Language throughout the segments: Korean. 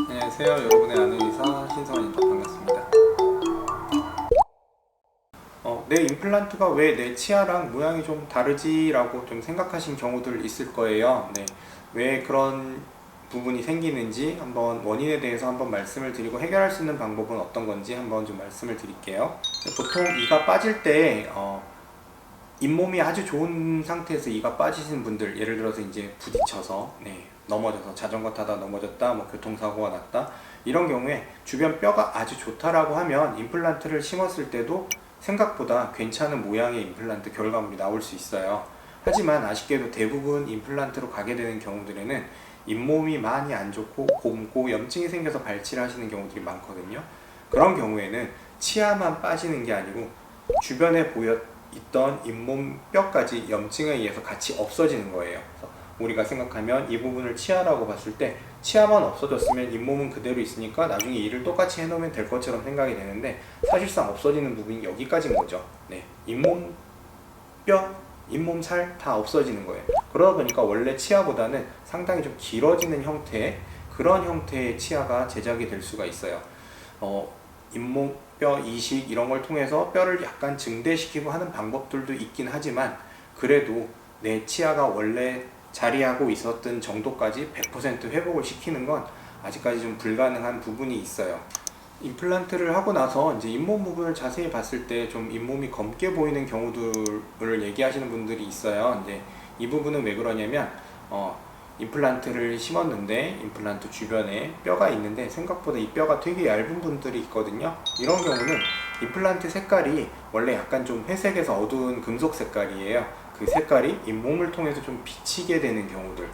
안녕하세요. 여러분의 아는 의사 신성원입니다. 반갑습니다. 내 임플란트가 왜 내 치아랑 모양이 좀 다르지라고 좀 생각하신 경우들 있을 거예요. 네, 왜 그런 부분이 생기는지 한번 원인에 대해서 한번 말씀을 드리고 해결할 수 있는 방법은 어떤 건지 한번 좀 말씀을 드릴게요. 보통 이가 빠질 때 잇몸이 아주 좋은 상태에서 이가 빠지신 분들, 예를 들어서 이제 부딪혀서 넘어져서 자전거 타다 넘어졌다, 뭐 교통사고가 났다, 이런 경우에 주변 뼈가 아주 좋다라고 하면 임플란트를 심었을 때도 생각보다 괜찮은 모양의 임플란트 결과물이 나올 수 있어요. 하지만 아쉽게도 대부분 임플란트로 가게 되는 경우들에는 잇몸이 많이 안 좋고 곰고 염증이 생겨서 발치를 하시는 경우들이 많거든요. 그런 경우에는 치아만 빠지는 게 아니고 주변에 있던 잇몸 뼈까지 염증에 의해서 같이 없어지는 거예요. 그래서 우리가 생각하면 이 부분을 치아라고 봤을 때 치아만 없어졌으면 잇몸은 그대로 있으니까 나중에 일을 똑같이 해놓으면 될 것처럼 생각이 되는데, 사실상 없어지는 부분이 여기까지인 거죠. 잇몸 뼈, 잇몸 살 다 없어지는 거예요. 그러다 보니까 원래 치아보다는 상당히 좀 길어지는 형태의 그런 형태의 치아가 제작이 될 수가 있어요. 잇몸 뼈 이식 이런 걸 통해서 뼈를 약간 증대시키고 하는 방법들도 있긴 하지만, 그래도 내 치아가 원래 자리하고 있었던 정도까지 100% 회복을 시키는 건 아직까지 좀 불가능한 부분이 있어요. 임플란트를 하고 나서 이제 잇몸 부분을 자세히 봤을 때 좀 잇몸이 검게 보이는 경우들을 얘기하시는 분들이 있어요. 이제 이 부분은 왜 그러냐면 임플란트를 심었는데 임플란트 주변에 뼈가 있는데 생각보다 이 뼈가 되게 얇은 분들이 있거든요. 이런 경우는 임플란트 색깔이 원래 약간 좀 회색에서 어두운 금속 색깔이에요. 그 색깔이 잇몸을 통해서 좀 비치게 되는 경우들,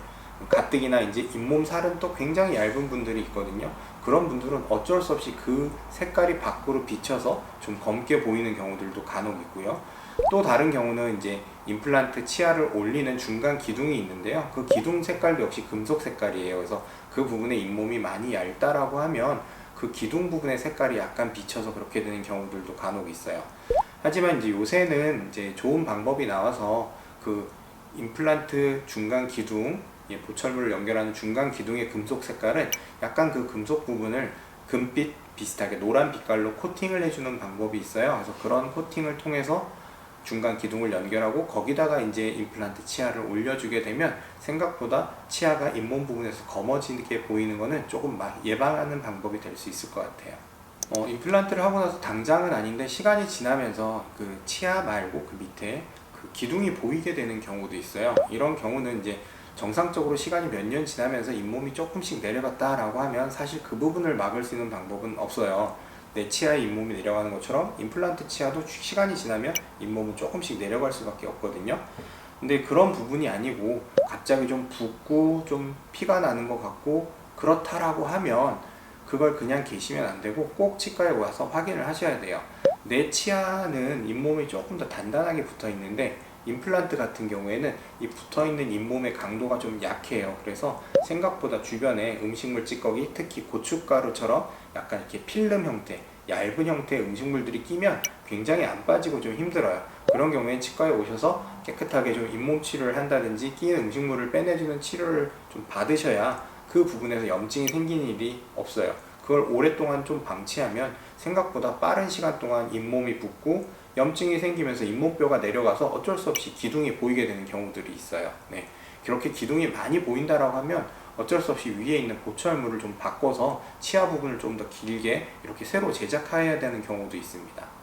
가뜩이나 이제 잇몸 살은 또 굉장히 얇은 분들이 있거든요. 그런 분들은 어쩔 수 없이 그 색깔이 밖으로 비쳐서 좀 검게 보이는 경우들도 간혹 있고요. 또 다른 경우는 이제 임플란트 치아를 올리는 중간 기둥이 있는데요. 그 기둥 색깔도 역시 금속 색깔이에요. 그래서 그 부분에 잇몸이 많이 얇다라고 하면 그 기둥 부분의 색깔이 약간 비쳐서 그렇게 되는 경우들도 간혹 있어요. 하지만 이제 요새는 이제 좋은 방법이 나와서 그 임플란트 중간 기둥, 보철물을 연결하는 중간 기둥의 금속 색깔은 약간 그 금속 부분을 금빛 비슷하게 노란 빛깔로 코팅을 해주는 방법이 있어요. 그래서 그런 코팅을 통해서 중간 기둥을 연결하고 거기다가 이제 임플란트 치아를 올려주게 되면 생각보다 치아가 잇몸 부분에서 검어지게 보이는 거는 조금 예방하는 방법이 될 수 있을 것 같아요. 임플란트를 하고 나서 당장은 아닌데 시간이 지나면서 그 치아 말고 그 밑에 그 기둥이 보이게 되는 경우도 있어요. 이런 경우는 이제 정상적으로 시간이 몇 년 지나면서 잇몸이 조금씩 내려갔다라고 하면 사실 그 부분을 막을 수 있는 방법은 없어요. 내 치아에 잇몸이 내려가는 것처럼 임플란트 치아도 시간이 지나면 잇몸은 조금씩 내려갈 수밖에 없거든요. 근데 그런 부분이 아니고 갑자기 좀 붓고 좀 피가 나는 것 같고 그렇다라고 하면 그걸 그냥 계시면 안 되고 꼭 치과에 와서 확인을 하셔야 돼요. 내 치아는 잇몸이 조금 더 단단하게 붙어 있는데 임플란트 같은 경우에는 이 붙어 있는 잇몸의 강도가 좀 약해요. 그래서 생각보다 주변에 음식물 찌꺼기, 특히 고춧가루처럼 약간 이렇게 필름 형태, 얇은 형태의 음식물들이 끼면 굉장히 안 빠지고 좀 힘들어요. 그런 경우에 치과에 오셔서 깨끗하게 좀 잇몸 치료를 한다든지 끼는 음식물을 빼내주는 치료를 좀 받으셔야 그 부분에서 염증이 생기는 일이 없어요. 그걸 오랫동안 좀 방치하면 생각보다 빠른 시간 동안 잇몸이 붓고 염증이 생기면서 잇몸뼈가 내려가서 어쩔 수 없이 기둥이 보이게 되는 경우들이 있어요. 그렇게 기둥이 많이 보인다라고 하면 어쩔 수 없이 위에 있는 보철물을 좀 바꿔서 치아 부분을 좀 더 길게 이렇게 새로 제작해야 되는 경우도 있습니다.